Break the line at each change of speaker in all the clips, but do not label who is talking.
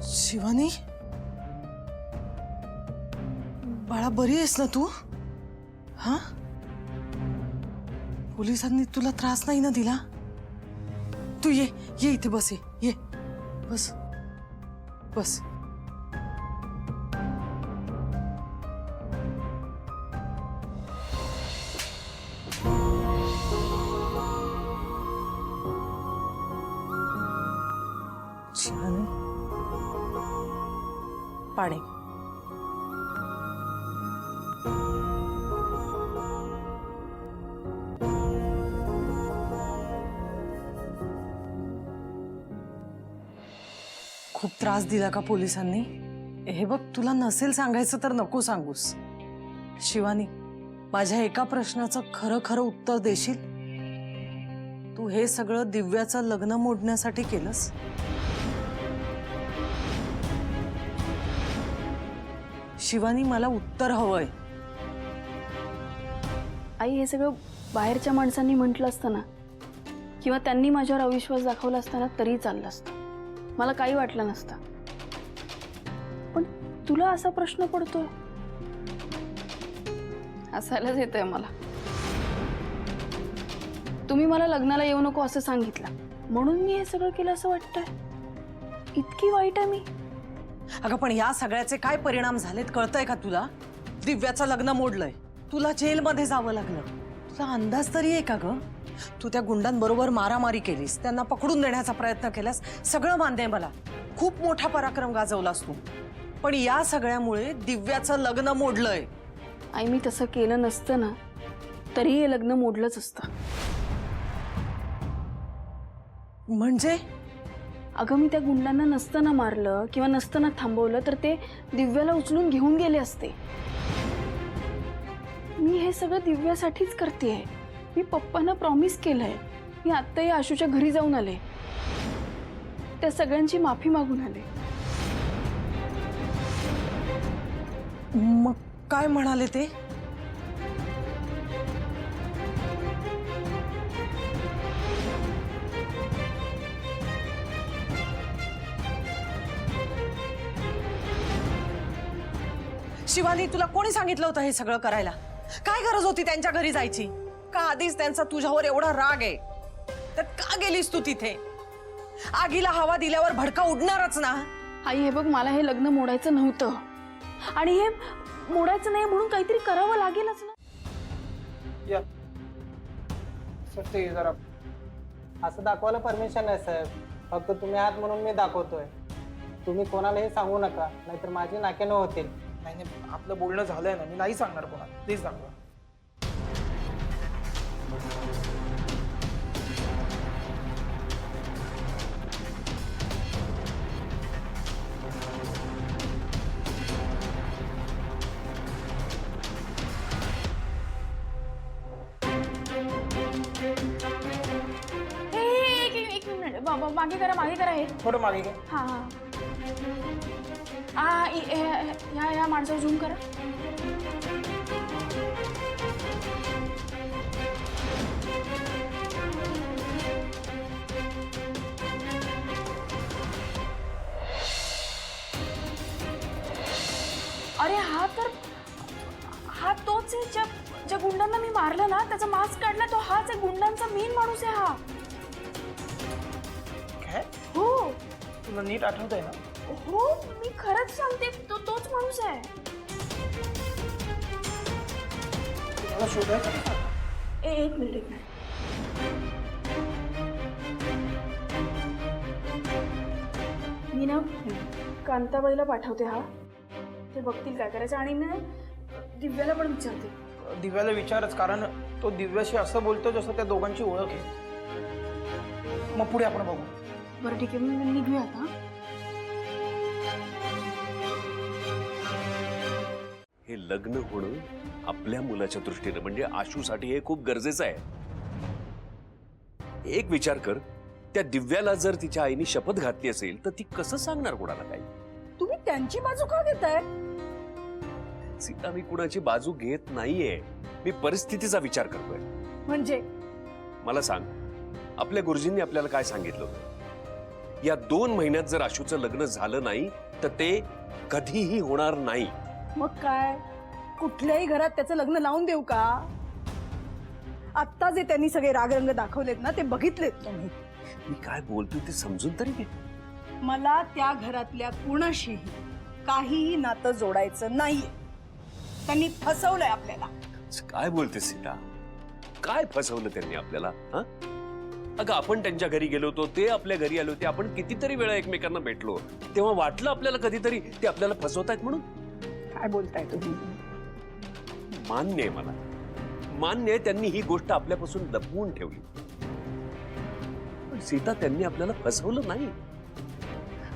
शिवानी, बाळा बरी आहेस ना तू? हा, पोलिसांनी तुला त्रास नाही ना दिला? तू ये ये इथे बस, ये बस बस. शिवानी, पाणी. खूप त्रास दिला का पोलिसांनी? हे बघ, तुला नसेल सांगायचं तर नको सांगूस. शिवानी, माझ्या एका प्रश्नाचं खरं खरं उत्तर देशील? तू हे सगळं दिव्याचं लग्न मोडण्यासाठी केलंस? शिवानी, मला उत्तर हवंय.
आई, हे सगळं बाहेरच्या माणसांनी म्हटलं असतं ना, किंवा त्यांनी माझ्यावर अविश्वास दाखवला असताना तरी चाललं असतं, मला काही वाटलं नसतं. पण तुला असा प्रश्न पडतोय, हसायलाच येतंय मला. तुम्ही मला लग्नाला येऊ नको असं सांगितलं म्हणून मी हे सगळं केलं असं वाटतंय? इतकी वाईट आहे मी?
अगं, पण या सगळ्याचे काय परिणाम झालेत कळतंय का तुला? दिव्याचं लग्न मोडलंय, तुला जेलमध्ये जावं लागलं. तुला अंदाज तरी आहे का ग? तू त्या गुंडांबरोबर मारामारी केलीस, त्यांना पकडून देण्याचा प्रयत्न केलास, सगळं मान्य आहे मला. खूप मोठा पराक्रम गाजवलास तू, पण या सगळ्यामुळे दिव्याचं लग्न मोडलंय.
आई, मी तसं केलं नसतं ना तरी हे लग्न मोडलंच असतं.
म्हणजे?
अगं, मी त्या गुंडांना नसताना मारलं किंवा नसताना थांबवलं तर ते दिव्याला उचलून घेऊन गेले असते. मी हे सगळं दिव्यासाठीच करतेय. मी पप्पांना प्रॉमिस केलंय. मी आत्ताही आशूच्या घरी जाऊन आले, त्या सगळ्यांची माफी मागून आले.
मग काय म्हणाले ते? शिवानी, तुला कोणी सांगितलं होतं हे सगळं करायला? काय गरज होती त्यांच्या घरी जायची? का आधीच त्यांचा तुझ्यावर एवढा राग आहे तर का गेलीस तू तिथे? आगीला हवा दिल्यावर भडका उडणारच ना.
आई, हे बघ, मला हे लग्न मोडायचं नव्हतं आणि हे मोडायचं नाही म्हणून काहीतरी करावं लागेलच ना.
या सर, जरा असं दाखवायला परमिशन आहे साहेब. फक्त तुम्ही आहात म्हणून मी दाखवतोय. तुम्ही कोणालाही सांगू नका, नाहीतर माझी नाकेनं होतील.
नाही, आपलं बोलणं झालंय ना, मी नाही सांगणार कोणाला. प्लीज दाखवा.
एक मिनिट, मागे करा हे.
थोडं मागे घ्या.
हा, ह्या माणसावर झूम करा. अरे, हा तोच आहे ज्या गुंडांना मी मारलं ना, त्याचा मास्क काढला तो हाच आहे. गुंडांचा मेन माणूस आहे हा.
काय?
हो
तुला नीट आठवतंय ना?
हो, मी खरंच सांगते, तोच माणूस आहे.
तुम्हाला शोधायचं का?
एक मिनिट. मी ना कांताबाईला पाठवते, हा ते बघतील काय करायचं, आणि ना दिव्याला पण विचारते.
दिव्याला विचारच, कारण तो दिव्याशी असं बोलतो जसं त्या दोघांची ओळख आहे. मग पुढे आपण बघू.
बरं, ठीक आहे, मी निघूया आता.
हे लग्न होणं आपल्या मुलाच्या दृष्टीने म्हणजे आशूसाठी हे खूप गरजेचं आहे. एक विचार कर, त्या दिव्याला जर तिच्या आईने शपथ घातली असेल तर ती कसं सांगणार कोणाला काय?
तुम्ही त्यांची बाजू का घेताय?
सीता, मी कुणाची बाजू घेत नाहीये, मी परिस्थितीचा विचार करतोय.
म्हणजे
मला सांग, आपल्या गुरुजींनी आपल्याला काय सांगितलं होतं? या 2 महिन्यात जर आशूचं लग्न झालं नाही तर ते कधीही होणार नाही.
मग काय कुठल्याही घरात त्याचं लग्न लावून देऊ का? आत्ता जे त्यांनी सगळे रागरंग दाखवलेत ना ते बघितलेत तुम्ही.
मी काय बोलतोय ते समजून तरी घे.
मला त्या घरातल्या कुणाशीही काहीही नातं जोडायचं नाहीये. त्यांनी फसवलंय आपल्याला.
काय बोलते सीता? काय फसवलं त्यांनी आपल्याला? हा, अगं आपण त्यांच्या घरी गेलो होतो, ते आपल्या घरी आले होते, आपण कितीतरी वेळा एकमेकांना भेटलो, तेव्हा वाटलं आपल्याला कधीतरी ते आपल्याला फसवतायत म्हणून.
काय बोलताय तुम्ही?
मान्य आहे मला, मान्य आहे त्यांनी ही गोष्ट आपल्यापासून लपवून ठेवली. पण सीता, त्यांनी आपल्याला फसवलं नाही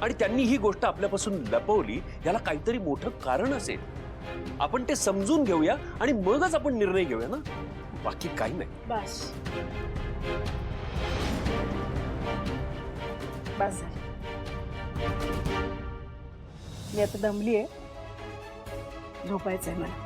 आणि त्यांनी ही गोष्ट आपल्यापासून लपवली याला काहीतरी मोठं कारण असेल. आपण ते समजून घेऊया आणि मगच आपण निर्णय घेऊया ना, बाकी काही नाही.
बस बस झालं. मी आता दमलीये, झोपायचंय मला.